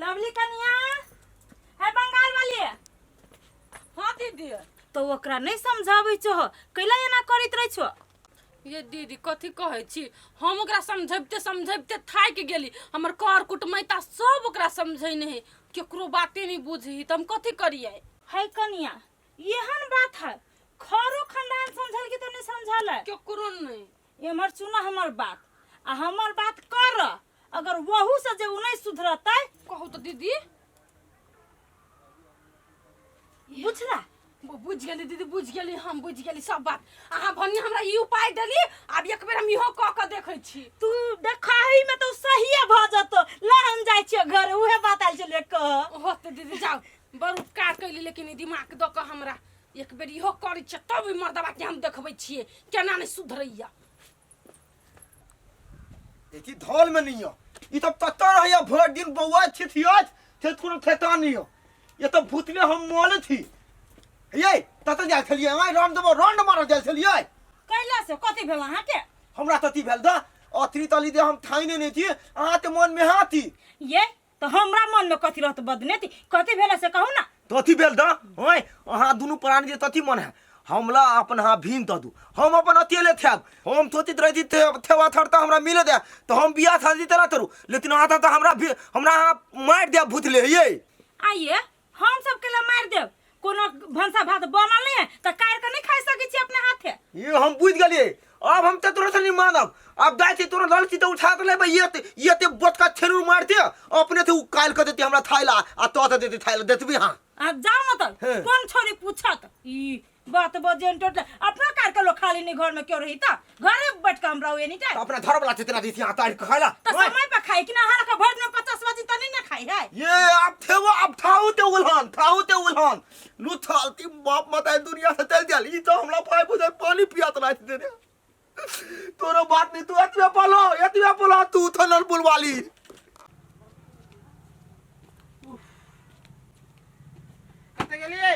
Lovely कनिया है बंगाल वाली। हाँ दीदी। तो ओकरा नहीं समझाबै छो, कैला एना करैत रहै छो? ये दीदी कथी कहै छी, हम ओकरा समझाइते समझाइते थाक गेली। हमर कर कुटमैता सब ओकरा समझैने है, केकरो बाते नहीं बुझी, त हम कथी करिए? है कनिया एहन बात है, खरो खानदान समझल के तो नहीं समझल। केकरो नहीं। एमर सुना हमर बात, आ हमर बात कर। अगर वहू से जे उ नहीं सुधरतै कहू तो दीदी। बुझला? बुझ गेली दीदी, बुझ गेली, हम बुझ गेली सब बात। अहाँ भनी हमरा ई उपाय देली, आब एक बेर हम इहो क के देखै छी। तू देखाही में तो सहीए भ जतो। ला हम जाय छियै घर, उहे बात आइल छले क। होते दीदी जाओ, बड़ उपकार कैली, लेकिन ई दिमाग द के हमरा एक बेर इहो करै छ, तब ई मर्दबा के हम देखबै छियै केना नहीं सुधरैया। एकी धौल में नहीं हो, ये तो तत्ता रहिया भर दिन बउआ छिथियात थे थोड़ा थेता नहीं हो। ये तो भूतले हम मोल थी। ये तत जाय छलिए, आइ राउंड मार जाय छलिए। कैला से कथि भेल अहाँ के? हमरा तती भेल द अथरी तली दे हम थाइने नहीं थी, अहाँ के मन में हाथी। ये तो हमरा मन में कथि रहत बदनेती, कथि भेला से कहू ना। तथी भेल द ओए अहाँ दुनु प्राणी जे तथी मन है हमला अपन हाँ भीन दू, हम अपन अकेले थे। हम सोचित रही थेवा थरता हमरा मिले दे तो हम बियाह शादी तेरा करू, लेकिन आता तो हमरा हाँ मार दे भूतले ये। आइए हम सब के ला मार देब, कोनो भंसा भात बनल नहीं है त काट के नहीं खाइ सकै छी अपने हाथे। ये हम बुझ गलिए, अब हम तोरा से नहीं मानब। अब दाई से तोरा लड़की तो उठा के लेबे, ये ते बटका छेरू मार दे अपने थे काल कर देती हमरा थाइला आ तो देती थाइला देतबी। हां आ जाओ मत, कौन छोरी पूछत ई बात बजेन टोट अपना कार के लो खाली नहीं घर में क्यों रही त घरे बैठ के हम रहू एनी टाइम। अपना धर वाला चितना दी थी तार के खाइला तो समय पे खाई कि ना हर का भोज में 50 बजे तनी ना खाई है। ये अब थे वो अब थाऊ ते उल्हान नु थालती बाप मत दुनिया से चल जाली। तो हमरा भाई बुझे पानी पियात रहा दे दे तोरा बात नहीं। तू एतवे पलो तू थनर बुलवाली। कते गेलिए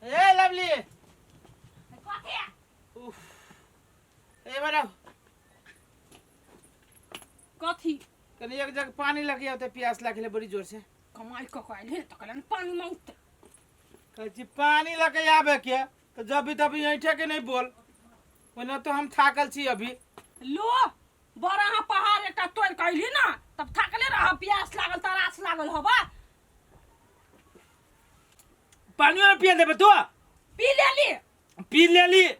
ए लवली कथि उफ ए बड़ा कथी कनी एक जग पानी लगी होते, प्यास लागले बड़ी जोर से। कमाई क कइल है त कलन पानी मांगते। कहची पानी लगे आवे के तो जब तभी ऐठे के नहीं बोल, वना तो हम थाकल छी अभी। लो बड़ा पहाड़ एक तोड़ कैली ना, तब थाकले रह, प्यास लागल तरास लागल हवा। पानी में पिए देबे तो पी लेली। कथी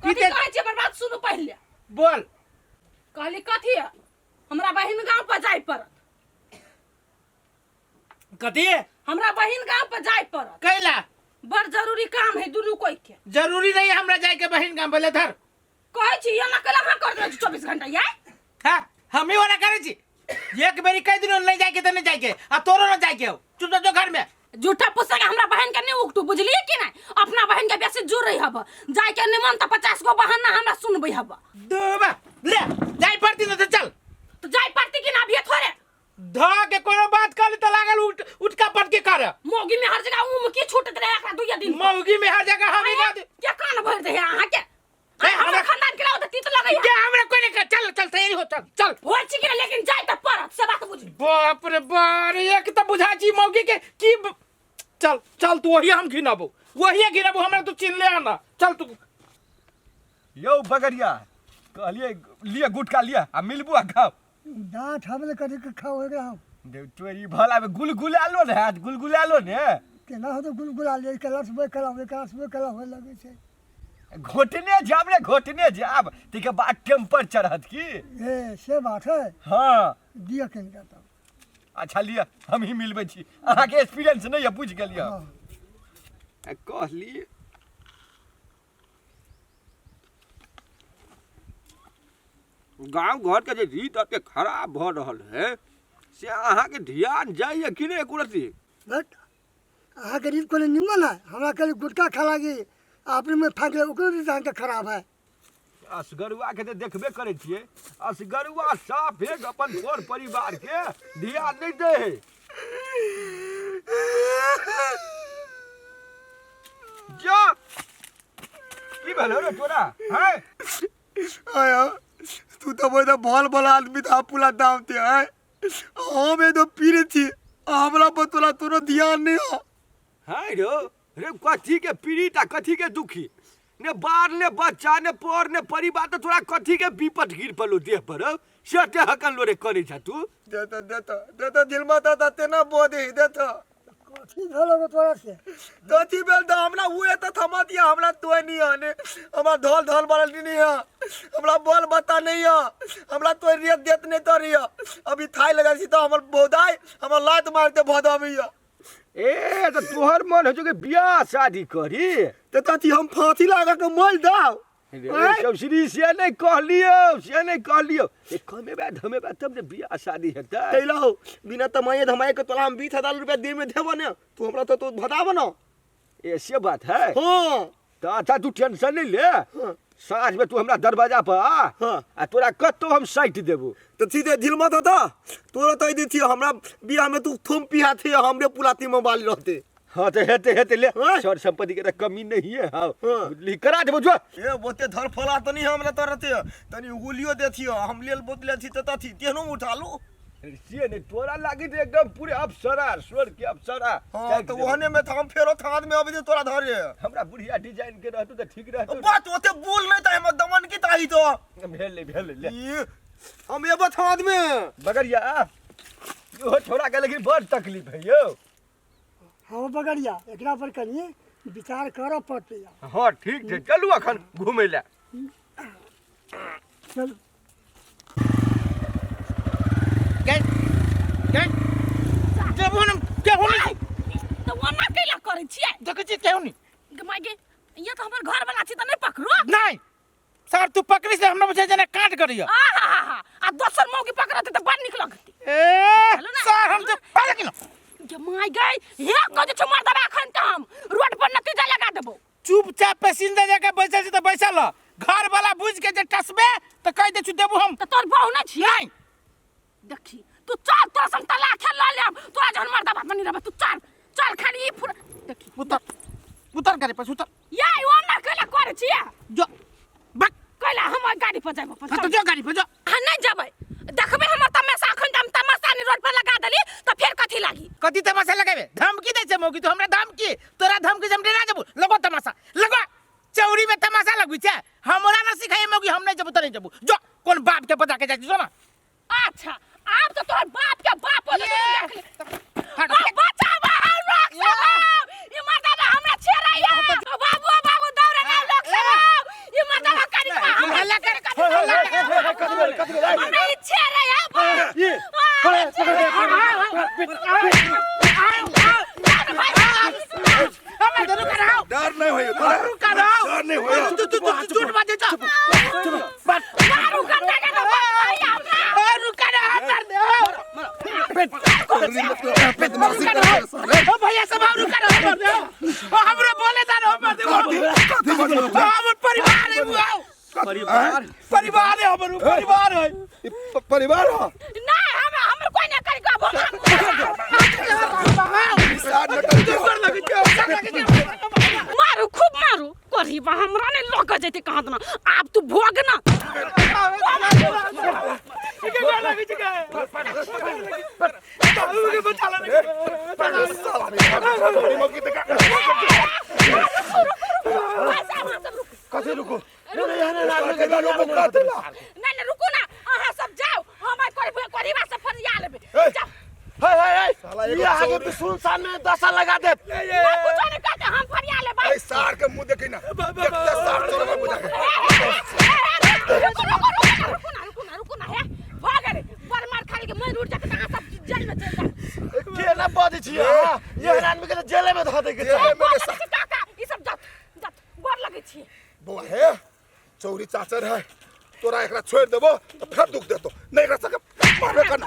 पीते कहै छी, बात सुनु पहले। बोल। कहली कथी है, हमरा बहिन गांव पर जाय पड़त। कथी हमरा बहिन गांव पर जाय पड़त, कैला बड़ जरूरी काम है दुनू कोई के। जरूरी नहीं हमरा जाए के बहिन गांव बोले धर। कहै छी एना कला हां कर दे 24 घंटा ये। हां हम ही वाला करे छी, एक बेरी कई दिन नहीं जाए के तो नहीं जाए के, आ तोरो न जाए के हो चुप जो घर में। झूठा पूछे के हमरा बहन के नहीं उक्टू, बुझलिए कि नहीं? अपना बहन के बेसी जुड़ रही हब, जाय के निमन त 50 गो बहाना हमरा सुनबै हब। दोबा ले जाई पड़ती न तो चल। तो जाय पड़ती कि ना, भी थोड़े ध के कोनो बात कर तो लागल उठका पट के कर। मोगी में हर जगह उम की छूटत रहे एकरा दुइया दिन। मौगी में हर जगह हम ही के कान भर दे अहाँ के। ए, हमरा हमरा- खानदान के लाओ त तीत लगै क्या हमरा कोई नहीं चल चल तैयारी हो चल। होय छी कि लेकिन जाय त पड़त से बात बुझ। बाप रे बाप एक तो बुझा छी मौगी के की चल तू वही हम घिनाबो हमरा तू चिन ले आना चल तू। यो बगरिया कहलिए लिए गुटका लिया आ मिलबू आ खाओ। दांत हमले कथी के खाओ एकरा हम देव तोरी भला में गुलगुला लो ने, हाथ गुलगुला लो ने। केना हो तो गुलगुला ले कलर से कला हो लगे छै। घोटने जाब तिके बाद टेम्पर चढ़त की। ए से बात है, हाँ दिया के नहीं जाता। अच्छा लिया हम ही मिलबै छी, अहाँ के एक्सपीरियंस नहीं है बुझ गेलिए। हां कहली गांव घर के जे रीत के खराब भ रहल है से अहाँ के ध्यान जाइए कि नहीं कुरती? बट अहाँ के रीत कोने निमन है, हमरा के गुटका खा लागी आपने में फाके ओकरो रीत अहाँ के खराब है। असगरुआ के तो देखबे करे छिए, असगरुआ साफ है अपन घर परिवार के ध्यान नहीं दे है। जा की भेल रे तोरा हैं? आया तू तो बोल बॉल वाला आदमी था पुला दाम ते है। हम ये तो पीरे थी हमरा पर तोरा ध्यान नहीं हो। हाय रे कथी के पीड़ित कथी के दुखी ने बार ने बच्चा ने पर ने परिवार तो तोरा कथी के विपत गिर पलो देह पर सेटे हकन लोरे करे छ तू देता दिल में देते ना बोदे देता कथी भलो तोरा से कथी बेल द हमरा हुए त थमा दिया हमरा तो नहीं आने हमरा धल बल नहीं है हमरा बोल बता नहीं है हमरा तो रेत देत नहीं तो रिया अभी थाई लगा सी तो हमर बोदाई हमर लात मारते भदाबिया ए तो तोहर मन हो के बियाह शादी करी ते तथी हम फांसी लगा के मल दाओ सब श्री से नहीं कहलियो एक कमे बाद हमें बात तब ने बियाह शादी हेतै तैलो बिना तमाये धमाये के तोला हम 20,000 रुपया दिन में देबो ने तू हमरा तो भदाबो न ऐसे बात है हां तो अच्छा तू टेंशन नहीं ले साँझ में तू हमरा दरवाजा पर आ तोरा कत्तो हम साइट देबो तो सीधे दिल मत होता तोरा तो दी थी हमरा बियाह में तू थुम पिया थे हमरे पुलाती में बाल रहते हाँ तो हेते ले सर संपत्ति के कमी नहीं है हाँ लिख करा देबो जो ए बोते धर फला तो नहीं हमरा तो रहते तनी उगुलियो देथियो हम लेल बोतले थी त थी तेनो उठा लो से ने तोरा लागी तो एकदम पूरे अप्सरा स्वर्ग के अप्सरा हां तो ओहने में हम फेरो थाद में अभी तोरा धरे हमरा बुढ़िया डिजाइन के रहतु तो ठीक रहतु बात ओते बोल नहीं त हम दमन की ताही तो भेल ले हम एबो थाद में बगरिया यो छोरा के लेकिन बड़ तकलीफ है यो हां बगरिया एकरा पर कनी विचार करो पड़ते हां ठीक है चलू अखन घूमे ले चल जेबो न के होनी तो वना कैला करे छियै देखे छी के होनी मागे ये तो हमर घर वाला छी त नहीं पकड़ो नहीं सर तू पकड़ी से हमरा बुझे जना काट करियो आ दोसर मौगी पकड़ते त बड़ निक लगती ए सर हम तो पाले किनो के माय गई हे कजे छ मार दबा अखन त हम रोड पर नतीजा लगा देबो चुपचाप पैसेंजर जगह बैठल छी त बैसल घर वाला बुझ के जे टसबे त कह दे छु देबो हम त तोर बहु ना छी नहीं देखी तू चल तोर सम तला खेल ल ले तोरा जहन मार दबा बनी रह तू चल खाली देखी उतर करे पर उतर ये ओना कैला करे छियै जो बक कैला हम गाड़ी पर जाबो तो जो गाड़ी पर जो हां नहीं जबै देखबे हमर तमाशा अखन हम तमाशा नि रोड पर लगा देली त फेर कथि लागी कथि तमाशा लगाबे धमकी दे छै मौगी तो हमरा धमकी तोरा धमकी जम देना जबू लगो तमाशा लगो चौरी में तमाशा लगबी छै हमरा न सिखाई मौगी हम नहीं जबू त नहीं जबू जो कोन बाप के पता के जाय जो ना अच्छा अब तो तोर बाप के बाप हो देख ले हट बचावा लोग सब ये मर्दाना हमरा छेड़ाया बाबू दौड़े ना लोग सब ये मर्दाना करी हल्ला कर हमरा ई छेड़ाया ये हमें डर कराओ डर नहीं होयो डर कराओ डर नहीं होयो तू झूठ बात जा बात मारू कर देगा रुका ना मार दे पेट ओ भैया सब रुका ना मार दे ओ हमरे बोले था ना मार दे हम परिवार है वो परिवार है हमर परिवार है परिवार हो नहीं हम कोई ना करेगा मारू खूब मारू करीबा हमरा ने लग जेते कहां ना आप तू भोग ना कैसे रुको नहीं रुको ना अहाँ सब जाओ हम करीबा से फरिया लेबे जाओ ये आगे भी सुनसान में दशा लगा दे मैं कुछ नहीं कहते हम फरिया लेबे सार के मुंह देखी ना देखते सार चोरवा बुझा रुको ना है भाग रे पर मार खाली के मैं रूट जाके अहाँ सब जेल में चल जा के ना बात छिए ये आदमी के जेल में ध दे के काका ई सब जत गोर लगे छी बुआ है चौरी चाचर है तोरा एकरा छोड़ देबो तो फिर दुख देतो नहीं एकरा सके मारे कर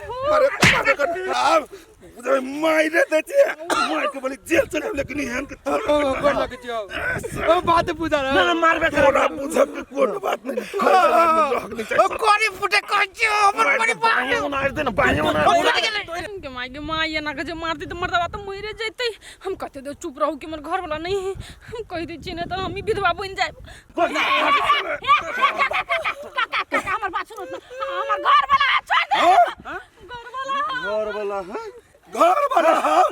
अब मारे देती है मार के बोली जेल चले लेकिन हम के गोर लगे छी ओ बात पूछा ना मारबे कोना बुझब के कोन बात नहीं ओ कोरी फुटे कहछी हमर परिवार मार दे ना बाया के माय ये ना के जे मारती तो मरदवा तो मरे जैते हम कहते दो चुप रहू कि हमर घर वाला नहीं है हम कह दी छी ने तो हम ही विधवा बन जाए काका हमर बात सुनो हमर घर वाला छोड़ दे घर वाला घर वाला है घर वाला है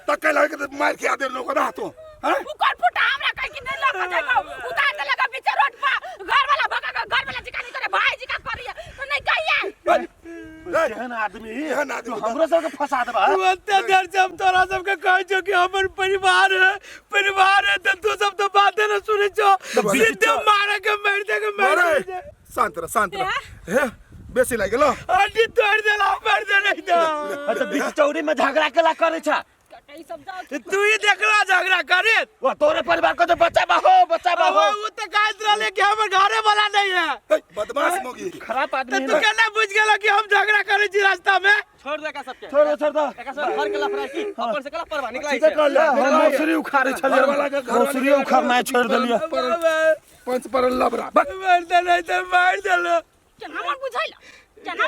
त कहला के मार के आदर लोग ना तो हैं उ कौन फुटा हमरा कह के नहीं लग जाएगा उतार दे लगा बीच रोड पर घर वाला भगा घर वाला जिका नहीं करे भाई जिका करिए तो नहीं कहिए एहन आदमी हमरो सब के फंसा देबा अत्याचार से हम तोरा सबके कहै छौ कि हमर परिवार है त तू सब तो बातें न सुनै छौ सीधे मारे के मार दे के मार शांत रह हे बेसी लाग गेलो हड्डी तोड़ देला मार दे नहीं तो अच्छा बीच चौरी में झगड़ा केला करे छ कटई सब जाओ तू ही देखला झगड़ा करे वो तोरे परिवार को तो बच्चा बा हो वो तो कहत रहले कि हमर घरे वाला नहीं है बदमाश मोगी खराब आदमी तो तू केना बुझ गेला कि हम झगड़ा करे छी रास्ता में छोड़ दो एका सब घर के लफड़ा की अपन से कला परवा निकलाई छै हम मौसरी उखाड़े छलिए वाला के घर मौसरी उखाड़ना छोड़ देलिए पंच पर लबरा मार दे नहीं तो मार देलो केना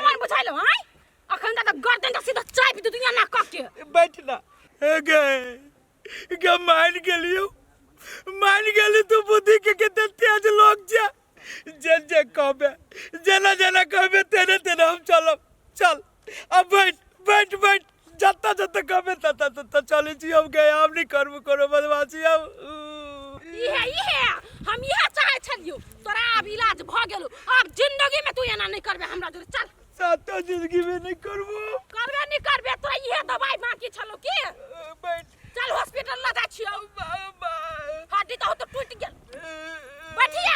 मन बुझाइलो हाय अखन त गर्दन का सीधा चाय पी दुनिया ना कके बैठ ना गे मान गेली तू बुद्धि के कितने तेज लोग जा जे कहबे जना कहबे तेने हम चल अब बैठ जत्ता कहबे तत्ता चले छी हम गए हम नहीं करो बदमाशी हम इहे हम इहे चाहे छलियो तोरा अब इलाज भ गेलो अब जिंदगी में तू एना नहीं करबे हमरा जोरे चल सातो जिंदगी में नहीं करबे तोरा इहे दवाई बाकी छलो की बैठ चल हॉस्पिटल ला जा छियो हड्डी तो टूट गेल बैठिया